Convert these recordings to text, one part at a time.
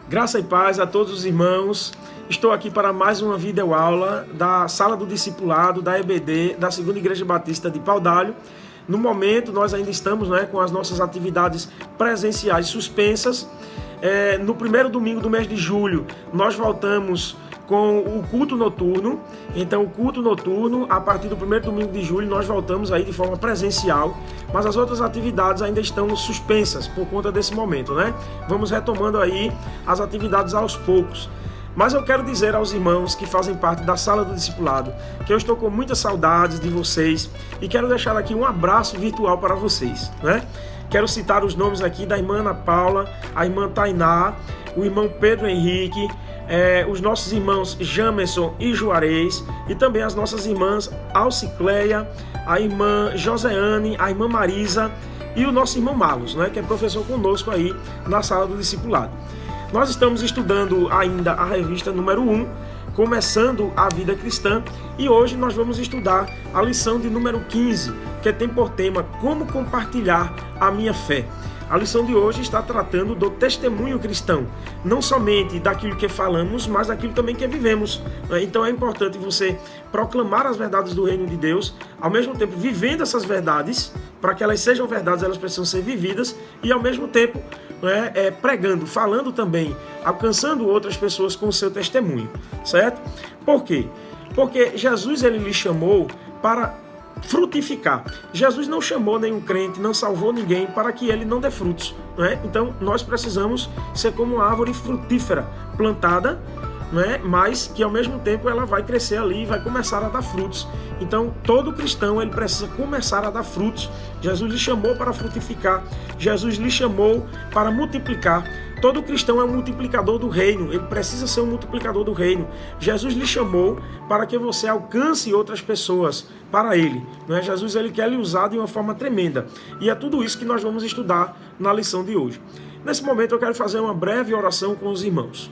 Graça e paz a todos os irmãos. Estou aqui para mais uma videoaula da Sala do Discipulado, da EBD, da Segunda Igreja Batista de Paudalho. No momento, nós ainda estamos com as nossas atividades presenciais suspensas. No primeiro domingo do mês de julho, nós voltamos com o culto noturno. Então, o culto noturno, a partir do primeiro domingo de julho, nós voltamos aí de forma presencial, mas as outras atividades ainda estão suspensas por conta desse momento, Vamos retomando aí as atividades aos poucos. Mas eu quero dizer aos irmãos que fazem parte da Sala do Discipulado que eu estou com muitas saudades de vocês e quero deixar aqui um abraço virtual para vocês, Quero citar os nomes aqui da irmã Ana Paula, a irmã Tainá, o irmão Pedro Henrique, os nossos irmãos Jamerson e Juarez, e também as nossas irmãs Alcicleia, a irmã Joseane, a irmã Marisa e o nosso irmão Marlos, que é professor conosco aí na Sala do Discipulado. Nós estamos estudando ainda a revista número 1, Começando a Vida Cristã, e hoje nós vamos estudar a lição de número 15, que tem por tema Como Compartilhar a Minha Fé. A lição de hoje está tratando do testemunho cristão, não somente daquilo que falamos, mas daquilo também que vivemos. Então é importante você proclamar as verdades do reino de Deus, ao mesmo tempo vivendo essas verdades. Para que elas sejam verdades, elas precisam ser vividas, e ao mesmo tempo pregando, falando também, alcançando outras pessoas com o seu testemunho, certo? Por quê? Porque Jesus ele lhe chamou para frutificar. Jesus não chamou nenhum crente, não salvou ninguém para que ele não dê frutos, Então nós precisamos ser como uma árvore frutífera, plantada, mas que ao mesmo tempo ela vai crescer ali e vai começar a dar frutos. Então todo cristão ele precisa começar a dar frutos. Jesus lhe chamou para frutificar, Jesus lhe chamou para multiplicar. Todo cristão é um multiplicador do reino, ele precisa ser um multiplicador do reino. Jesus lhe chamou para que você alcance outras pessoas para ele. Jesus ele quer lhe usar de uma forma tremenda. E é tudo isso que nós vamos estudar na lição de hoje. Nesse momento eu quero fazer uma breve oração com os irmãos.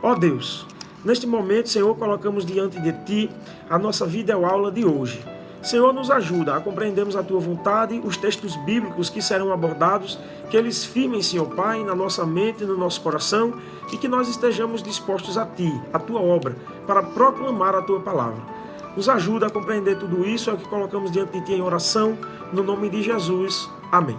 Ó Deus, neste momento, Senhor, colocamos diante de Ti a nossa videoaula de hoje. Senhor, nos ajuda a compreendermos a Tua vontade, os textos bíblicos que serão abordados, que eles firmem, Senhor Pai, na nossa mente e no nosso coração, e que nós estejamos dispostos a Ti, a Tua obra, para proclamar a Tua palavra. Nos ajuda a compreender tudo isso, é o que colocamos diante de Ti em oração, no nome de Jesus. Amém.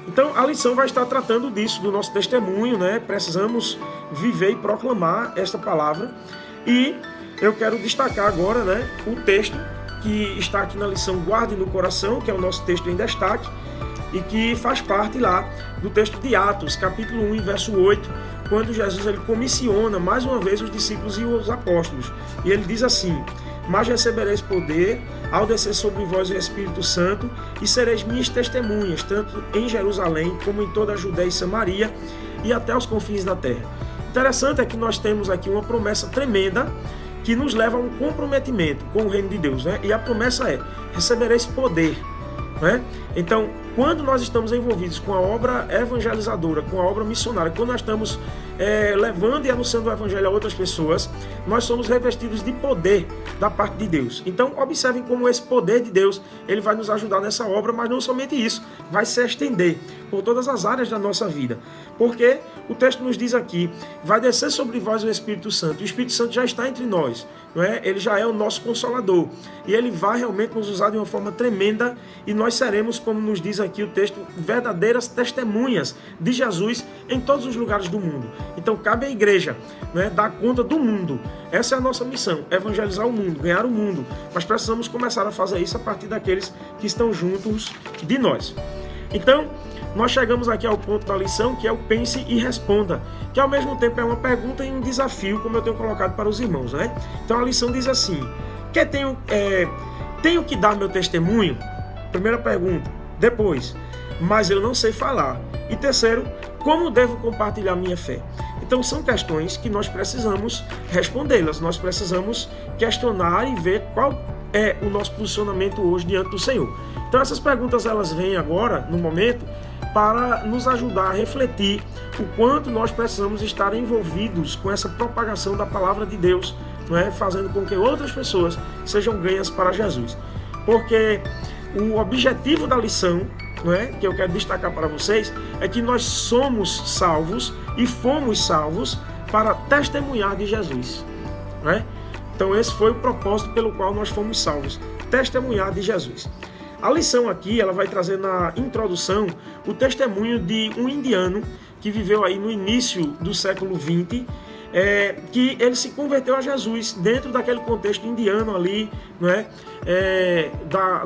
Então, a lição vai estar tratando disso, do nosso testemunho, Precisamos viver e proclamar esta palavra. E eu quero destacar agora, o texto que está aqui na lição Guarde no Coração, que é o nosso texto em destaque, e que faz parte lá do texto de Atos, capítulo 1, verso 8, quando Jesus ele comissiona mais uma vez os discípulos e os apóstolos. E ele diz assim: mas recebereis poder ao descer sobre vós o Espírito Santo, e sereis minhas testemunhas, tanto em Jerusalém, como em toda a Judéia e Samaria, e até os confins da terra. Interessante é que nós temos aqui uma promessa tremenda, que nos leva a um comprometimento com o reino de Deus, E a promessa é: recebereis poder, Então, quando nós estamos envolvidos com a obra evangelizadora, com a obra missionária, quando nós estamos levando e anunciando o evangelho a outras pessoas, nós somos revestidos de poder da parte de Deus. Então, observem como esse poder de Deus, ele vai nos ajudar nessa obra, mas não somente isso, vai se estender por todas as áreas da nossa vida. Porque o texto nos diz aqui: vai descer sobre vós o Espírito Santo. O Espírito Santo já está entre nós, Ele já é o nosso consolador. E ele vai realmente nos usar de uma forma tremenda, e nós seremos, como nos diz aqui o texto, verdadeiras testemunhas de Jesus em todos os lugares do mundo. Então cabe à igreja dar conta do mundo. Essa é a nossa missão: evangelizar o mundo, ganhar o mundo. Mas precisamos começar a fazer isso a partir daqueles que estão juntos de nós. Então, nós chegamos aqui ao ponto da lição, que é o pense e responda, que ao mesmo tempo é uma pergunta e um desafio, como eu tenho colocado para os irmãos, Então a lição diz assim: tenho que dar meu testemunho? Primeira pergunta. Depois, mas eu não sei falar. E terceiro, como devo compartilhar minha fé? Então são questões que nós precisamos respondê-las, nós precisamos questionar e ver qual é o nosso posicionamento hoje diante do Senhor. Então essas perguntas elas vêm agora, no momento, para nos ajudar a refletir o quanto nós precisamos estar envolvidos com essa propagação da palavra de Deus, fazendo com que outras pessoas sejam ganhas para Jesus. Porque o objetivo da lição não é, que eu quero destacar para vocês, é que nós somos salvos e fomos salvos para testemunhar de Jesus, não é? Então esse foi o propósito pelo qual nós fomos salvos, testemunhar de Jesus. A lição aqui, ela vai trazer na introdução o testemunho de um indiano que viveu aí no início do século XX, que ele se converteu a Jesus dentro daquele contexto indiano ali, não é?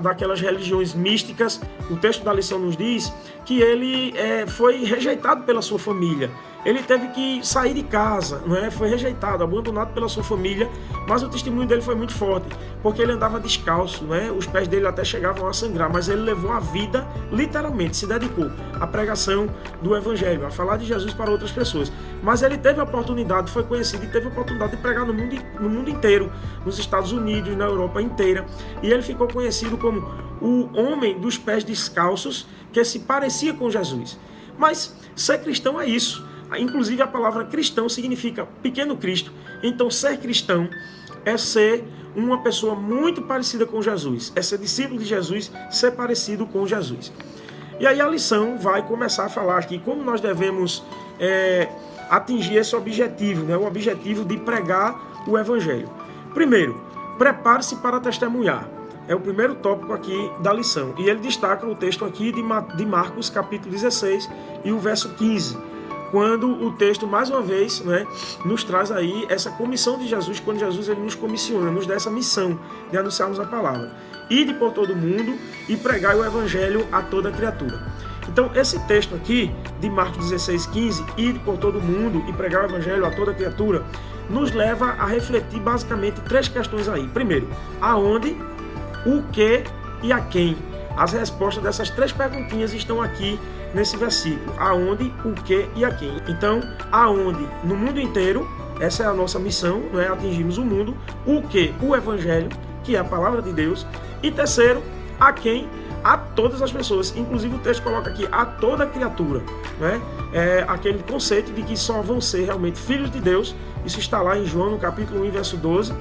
Daquelas religiões místicas. O texto da lição nos diz que ele foi rejeitado pela sua família. Ele teve que sair de casa, não é? Foi rejeitado, abandonado pela sua família, mas o testemunho dele foi muito forte, porque ele andava descalço, não é? Os pés dele até chegavam a sangrar, mas ele levou a vida, literalmente, se dedicou à pregação do Evangelho, a falar de Jesus para outras pessoas. Mas ele teve a oportunidade, foi conhecido e teve a oportunidade de pregar no mundo inteiro, nos Estados Unidos, na Europa inteira, e ele ficou conhecido como o homem dos pés descalços, que se parecia com Jesus. Mas ser cristão é isso. Inclusive a palavra cristão significa pequeno Cristo. Então ser cristão é ser uma pessoa muito parecida com Jesus, é ser discípulo de Jesus, ser parecido com Jesus. E aí a lição vai começar a falar aqui como nós devemos atingir esse objetivo, né? O objetivo de pregar o Evangelho. Primeiro, prepare-se para testemunhar. É o primeiro tópico aqui da lição. E ele destaca o texto aqui de Marcos, capítulo 16 e o verso 15. Quando o texto, mais uma vez, né, nos traz aí essa comissão de Jesus, quando Jesus ele nos comissiona, nos dá essa missão de anunciarmos a palavra. Ide por todo mundo e pregai o Evangelho a toda criatura. Então, esse texto aqui, de Marcos 16, 15, ide por todo mundo e pregai o Evangelho a toda criatura, nos leva a refletir basicamente três questões aí. Primeiro, aonde, o que e a quem. As respostas dessas três perguntinhas estão aqui nesse versículo. Aonde, o que e a quem. Então, aonde? No mundo inteiro, essa é a nossa missão, não é? Atingirmos o mundo. O que? O Evangelho, que é a palavra de Deus. E terceiro, a quem? A todas as pessoas. Inclusive o texto coloca aqui, a toda criatura, né? Aquele conceito de que só vão ser realmente filhos de Deus. Isso está lá em João, no capítulo 1, verso 12,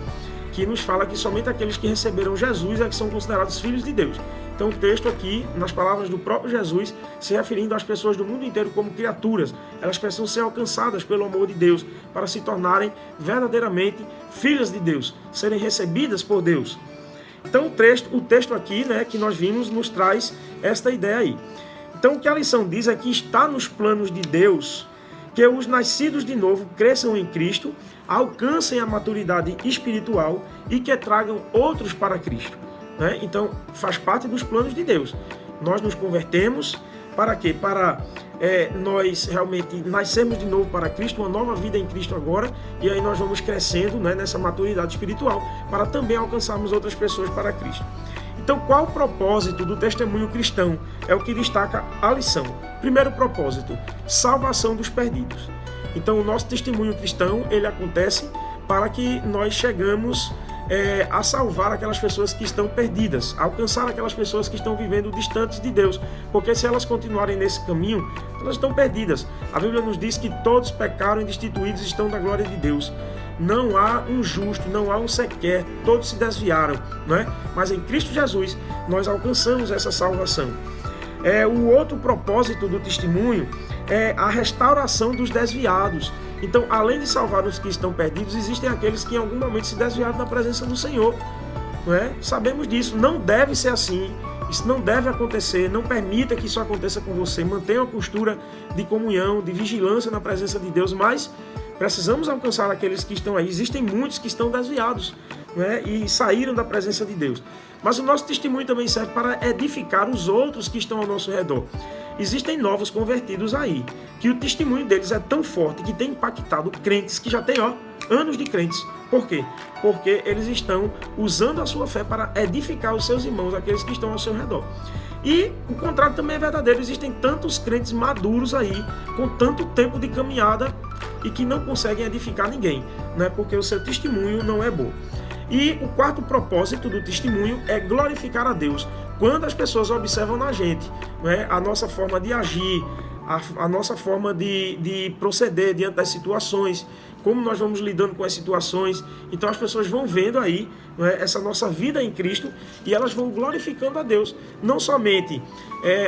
que nos fala que somente aqueles que receberam Jesus é que são considerados filhos de Deus. Então o texto aqui, nas palavras do próprio Jesus, se referindo às pessoas do mundo inteiro como criaturas, elas precisam ser alcançadas pelo amor de Deus para se tornarem verdadeiramente filhas de Deus, serem recebidas por Deus. Então o texto aqui, né, que nós vimos, nos traz esta ideia aí. Então o que a lição diz é que está nos planos de Deus que os nascidos de novo cresçam em Cristo, alcancem a maturidade espiritual e que tragam outros para Cristo. Né? Então, faz parte dos planos de Deus. Nós nos convertemos para quê? Para nós realmente nascermos de novo para Cristo, uma nova vida em Cristo agora, e aí nós vamos crescendo, né, nessa maturidade espiritual para também alcançarmos outras pessoas para Cristo. Então, qual o propósito do testemunho cristão? É o que destaca a lição. Primeiro propósito, salvação dos perdidos. Então, o nosso testemunho cristão, ele acontece para que nós chegamos a salvar aquelas pessoas que estão perdidas, a alcançar aquelas pessoas que estão vivendo distantes de Deus, porque se elas continuarem nesse caminho, elas estão perdidas. A Bíblia nos diz que todos pecaram e destituídos estão da glória de Deus. Não há um justo, não há um sequer, todos se desviaram, não é? Mas em Cristo Jesus nós alcançamos essa salvação. O outro propósito do testemunho é a restauração dos desviados. Então, além de salvar os que estão perdidos, existem aqueles que em algum momento se desviaram da presença do Senhor, não é? Sabemos disso, não deve ser assim, isso não deve acontecer, não permita que isso aconteça com você, mantenha uma postura de comunhão, de vigilância na presença de Deus, mas precisamos alcançar aqueles que estão aí. Existem muitos que estão desviados, né, e saíram da presença de Deus. Mas o nosso testemunho também serve para edificar os outros que estão ao nosso redor. Existem novos convertidos aí, que o testemunho deles é tão forte que tem impactado crentes que já têm anos de crentes. Por quê? Porque eles estão usando a sua fé para edificar os seus irmãos, aqueles que estão ao seu redor. E o contrário também é verdadeiro. Existem tantos crentes maduros aí, com tanto tempo de caminhada, e que não conseguem edificar ninguém, né? Porque o seu testemunho não é bom. E o quarto propósito do testemunho é glorificar a Deus. Quando as pessoas observam na gente, né, a nossa forma de agir, a nossa forma de proceder diante das situações, como nós vamos lidando com as situações. Então as pessoas vão vendo aí, né, essa nossa vida em Cristo, e elas vão glorificando a Deus. Não somente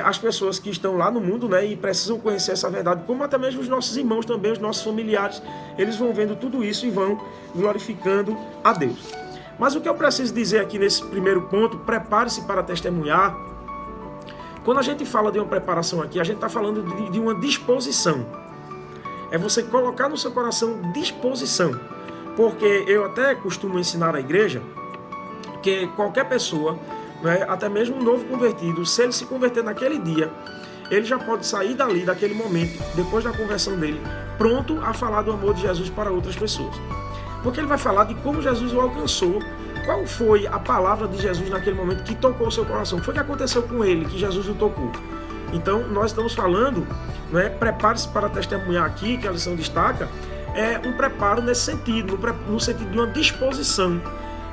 as pessoas que estão lá no mundo, né, e precisam conhecer essa verdade, como até mesmo os nossos irmãos também, os nossos familiares, eles vão vendo tudo isso e vão glorificando a Deus. Mas o que eu preciso dizer aqui nesse primeiro ponto, prepare-se para testemunhar. Quando a gente fala de uma preparação aqui, a gente está falando de uma disposição. É você colocar no seu coração disposição. Porque eu até costumo ensinar à igreja que qualquer pessoa, né, até mesmo um novo convertido, se ele se converter naquele dia, ele já pode sair dali, daquele momento, depois da conversão dele, pronto a falar do amor de Jesus para outras pessoas. Porque ele vai falar de como Jesus o alcançou, qual foi a palavra de Jesus naquele momento que tocou o seu coração, o que foi que aconteceu com ele, que Jesus o tocou. Então, nós estamos falando, né, prepare-se para testemunhar aqui, que a lição destaca, um preparo nesse sentido, no sentido de uma disposição.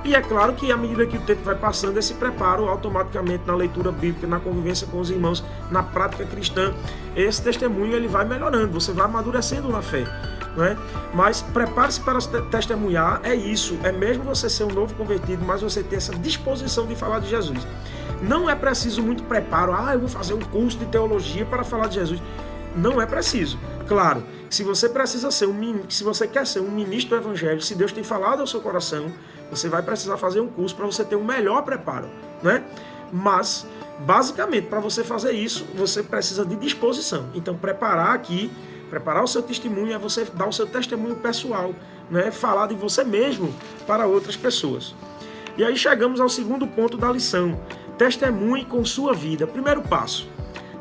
E é claro que à medida que o tempo vai passando, esse preparo automaticamente na leitura bíblica, na convivência com os irmãos, na prática cristã, esse testemunho ele vai melhorando, você vai amadurecendo na fé. Né? Mas prepare-se para testemunhar, é isso, é mesmo você ser um novo convertido, mas você ter essa disposição de falar de Jesus. Não é preciso muito preparo, eu vou fazer um curso de teologia para falar de Jesus. Não é preciso. Claro, se você precisa ser se você quer ser um ministro do evangelho, se Deus tem falado ao seu coração, você vai precisar fazer um curso para você ter um melhor preparo, né? Mas, basicamente, para você fazer isso, você precisa de disposição. Então, preparar o seu testemunho é você dar o seu testemunho pessoal, né? Falar de você mesmo para outras pessoas. E aí chegamos ao segundo ponto da lição. Testemunhe com sua vida. Primeiro passo,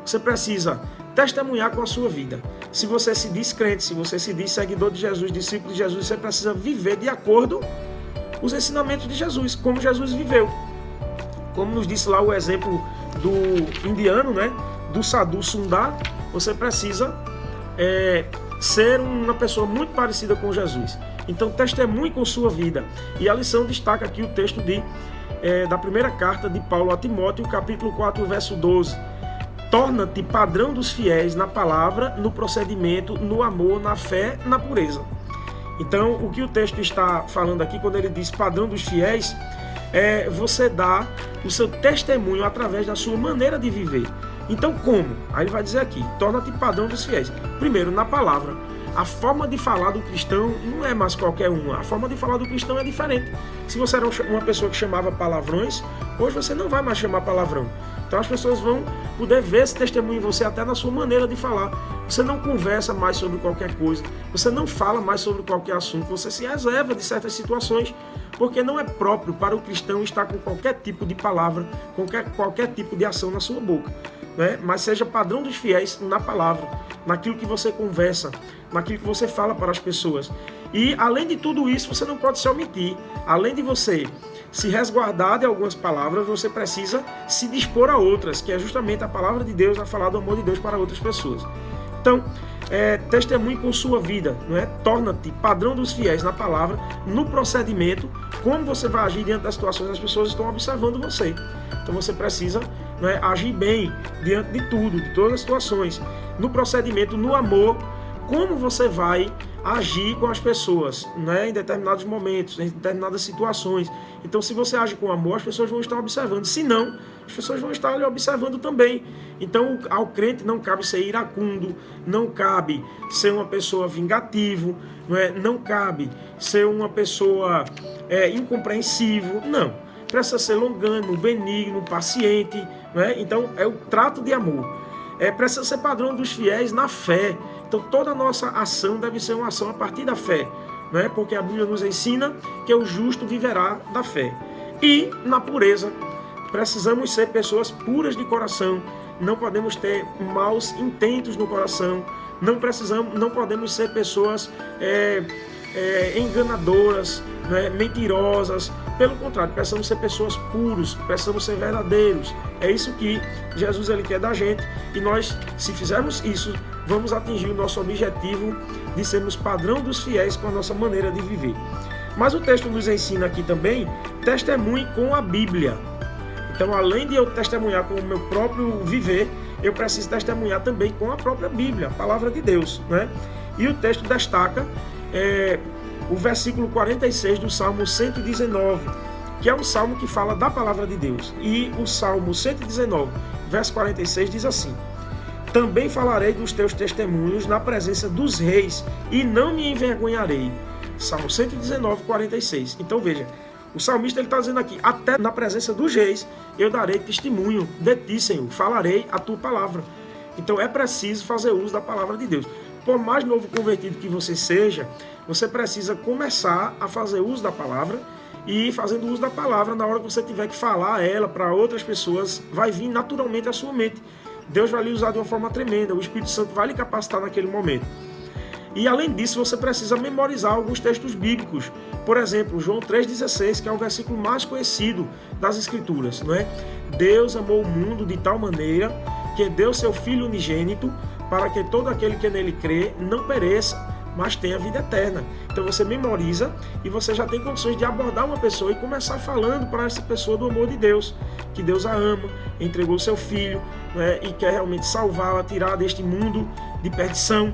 você precisa testemunhar com a sua vida. Se você se diz crente, se você se diz seguidor de Jesus, discípulo de Jesus, você precisa viver de acordo com os ensinamentos de Jesus, como Jesus viveu. Como nos disse lá o exemplo do indiano, né? Do Sadhu Sundar, você precisa ser uma pessoa muito parecida com Jesus. Então testemunhe com sua vida. E a lição destaca aqui o texto da primeira carta de Paulo a Timóteo, capítulo 4, verso 12. Torna-te padrão dos fiéis na palavra, no procedimento, no amor, na fé, na pureza. Então, o que o texto está falando aqui, quando ele diz padrão dos fiéis, é você dar o seu testemunho através da sua maneira de viver. Então, como? Aí ele vai dizer aqui, torna-te padrão dos fiéis. Primeiro, na palavra. A forma de falar do cristão não é mais qualquer uma. A forma de falar do cristão é diferente. Se você era uma pessoa que chamava palavrões, hoje você não vai mais chamar palavrão. Então as pessoas vão poder ver esse testemunho em você até na sua maneira de falar. Você não conversa mais sobre qualquer coisa. Você não fala mais sobre qualquer assunto. Você se reserva de certas situações, porque não é próprio para o cristão estar com qualquer tipo de palavra, com qualquer tipo de ação na sua boca. Né? Mas seja padrão dos fiéis na palavra, naquilo que você conversa, naquilo que você fala para as pessoas. E além de tudo isso, você não pode se omitir. Além de você se resguardar de algumas palavras, você precisa se dispor a outras, que é justamente a palavra de Deus, a falar do amor de Deus para outras pessoas. Então, testemunhe com sua vida, não é? Torna-te padrão dos fiéis na palavra, no procedimento, como você vai agir diante das situações, as pessoas estão observando você. Então você precisa, não é, agir bem diante de tudo, de todas as situações. No procedimento, no amor, como você vai agir com as pessoas, né, em determinados momentos, em determinadas situações. Então, se você age com amor, as pessoas vão estar observando. Se não, as pessoas vão estar lhe observando também. Então, ao crente não cabe ser iracundo, não cabe ser uma pessoa vingativo, não cabe ser uma pessoa incompreensivo, não. Precisa ser longânimo, benigno, paciente, né? Então, é o trato de amor. Precisa ser padrão dos fiéis na fé. Então toda a nossa ação deve ser uma ação a partir da fé, né? Porque a Bíblia nos ensina que o justo viverá da fé. E na pureza, precisamos ser pessoas puras de coração, não podemos ter maus intentos no coração, não podemos ser pessoas enganadoras, né? Mentirosas. Pelo contrário, precisamos ser pessoas puros, precisamos ser verdadeiros. É isso que Jesus ele quer da gente. E nós, se fizermos isso, vamos atingir o nosso objetivo de sermos padrão dos fiéis com a nossa maneira de viver. Mas o texto nos ensina aqui também, testemunhe com a Bíblia. Então, além de eu testemunhar com o meu próprio viver, eu preciso testemunhar também com a própria Bíblia, a palavra de Deus, né? E o texto destaca o versículo 46 do Salmo 119, que é um salmo que fala da palavra de Deus. E o Salmo 119, verso 46 diz assim: também falarei dos teus testemunhos na presença dos reis e não me envergonharei. Salmo 119, 46. Então veja, o salmista está dizendo aqui: até na presença dos reis eu darei testemunho de ti, Senhor, falarei a tua palavra. Então é preciso fazer uso da palavra de Deus. Por mais novo convertido que você seja, você precisa começar a fazer uso da palavra, e fazendo uso da palavra, na hora que você tiver que falar ela para outras pessoas, vai vir naturalmente à sua mente. Deus vai lhe usar de uma forma tremenda, o Espírito Santo vai lhe capacitar naquele momento. E além disso, você precisa memorizar alguns textos bíblicos. Por exemplo, João 3,16, que é o versículo mais conhecido das Escrituras, não é? Deus amou o mundo de tal maneira que deu seu Filho unigênito para que todo aquele que nele crê não pereça, mas tenha vida eterna. Então você memoriza e você já tem condições de abordar uma pessoa e começar falando para essa pessoa do amor de Deus, que Deus a ama, entregou seu Filho, né, e quer realmente salvá-la, tirar deste mundo de perdição,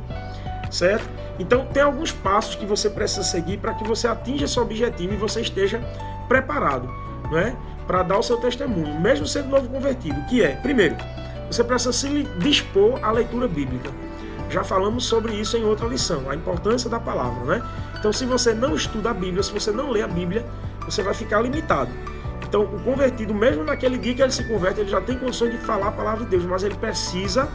certo? Então tem alguns passos que você precisa seguir para que você atinja esse objetivo e você esteja preparado, né, para dar o seu testemunho, mesmo sendo novo convertido, que é, primeiro, você precisa se dispor à leitura bíblica. Já falamos sobre isso em outra lição, a importância da palavra, né? Então, se você não estuda a Bíblia, se você não lê a Bíblia, você vai ficar limitado. Então, o convertido, mesmo naquele dia que ele se converte, ele já tem condições de falar a palavra de Deus, mas ele precisa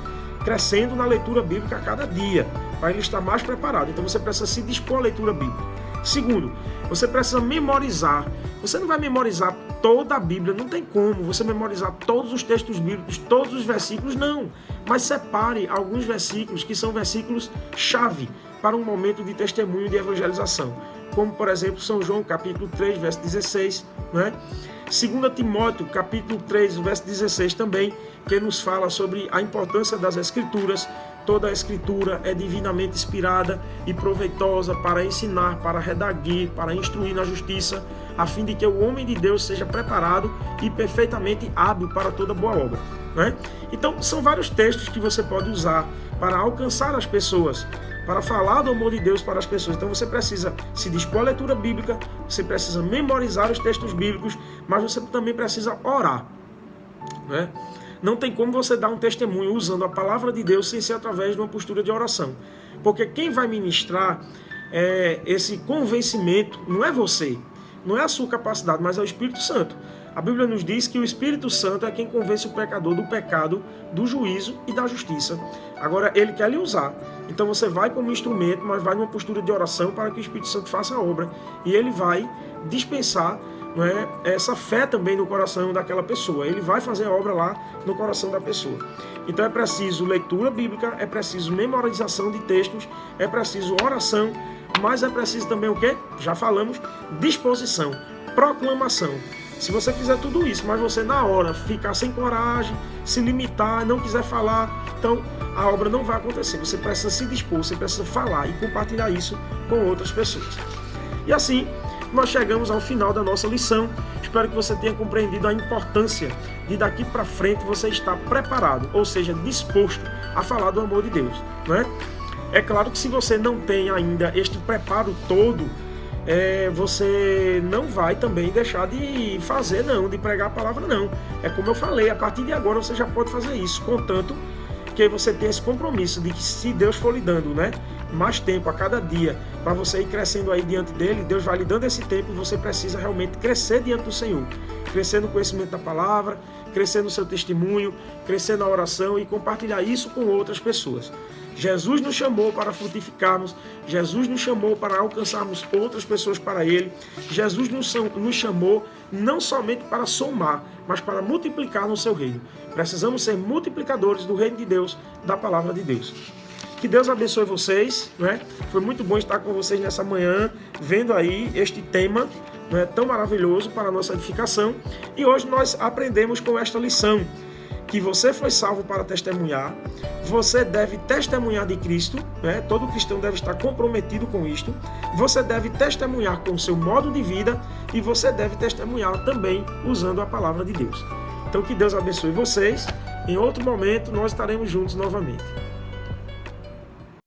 crescendo na leitura bíblica a cada dia, para ele estar mais preparado. Então, você precisa se dispor à leitura bíblica. Segundo, você precisa memorizar. Você não vai memorizar toda a Bíblia, não tem como você memorizar todos os textos bíblicos, todos os versículos, não. Mas separe alguns versículos que são versículos-chave para um momento de testemunho e de evangelização. Como, por exemplo, São João, capítulo 3, verso 16, né? 2 Timóteo, capítulo 3, verso 16 também, que nos fala sobre a importância das Escrituras. Toda a Escritura é divinamente inspirada e proveitosa para ensinar, para redarguir, para instruir na justiça, a fim de que o homem de Deus seja preparado e perfeitamente hábil para toda boa obra, né? Então, são vários textos que você pode usar para alcançar as pessoas, para falar do amor de Deus para as pessoas. Então, você precisa se dispor à leitura bíblica, você precisa memorizar os textos bíblicos, mas você também precisa orar, né? Não tem como você dar um testemunho usando a palavra de Deus sem ser através de uma postura de oração. Porque quem vai ministrar esse convencimento não é você, não é a sua capacidade, mas é o Espírito Santo. A Bíblia nos diz que o Espírito Santo é quem convence o pecador do pecado, do juízo e da justiça. Agora, ele quer lhe usar. Então você vai como instrumento, mas vai numa postura de oração para que o Espírito Santo faça a obra. E ele vai dispensar, não é, essa fé também no coração daquela pessoa. Ele vai fazer a obra lá no coração da pessoa. Então é preciso leitura bíblica, é preciso memorização de textos, é preciso oração, mas é preciso também o quê? Já falamos, disposição, proclamação. Se você fizer tudo isso, mas você na hora ficar sem coragem, se limitar, não quiser falar, então a obra não vai acontecer. Você precisa se dispor, você precisa falar e compartilhar isso com outras pessoas. E assim, nós chegamos ao final da nossa lição. Espero que você tenha compreendido a importância de daqui para frente você estar preparado, ou seja, disposto a falar do amor de Deus, né? É claro que se você não tem ainda este preparo todo, você não vai também deixar de fazer, não, de pregar a palavra, não. É como eu falei, a partir de agora você já pode fazer isso, contanto que você tenha esse compromisso de que se Deus for lhe dando, né, mais tempo a cada dia, para você ir crescendo aí diante dele, Deus vai lhe dando esse tempo e você precisa realmente crescer diante do Senhor, crescer no conhecimento da palavra, crescer no seu testemunho, crescer na oração e compartilhar isso com outras pessoas. Jesus nos chamou para frutificarmos, Jesus nos chamou para alcançarmos outras pessoas para Ele, Jesus nos chamou não somente para somar, mas para multiplicar no seu reino. Precisamos ser multiplicadores do reino de Deus, da palavra de Deus. Que Deus abençoe vocês, né? Foi muito bom estar com vocês nessa manhã, vendo aí este tema, né, tão maravilhoso para a nossa edificação. E hoje nós aprendemos com esta lição, que você foi salvo para testemunhar, você deve testemunhar de Cristo, né? Todo cristão deve estar comprometido com isto, você deve testemunhar com o seu modo de vida e você deve testemunhar também usando a palavra de Deus. Então que Deus abençoe vocês Em outro momento, nós estaremos juntos novamente.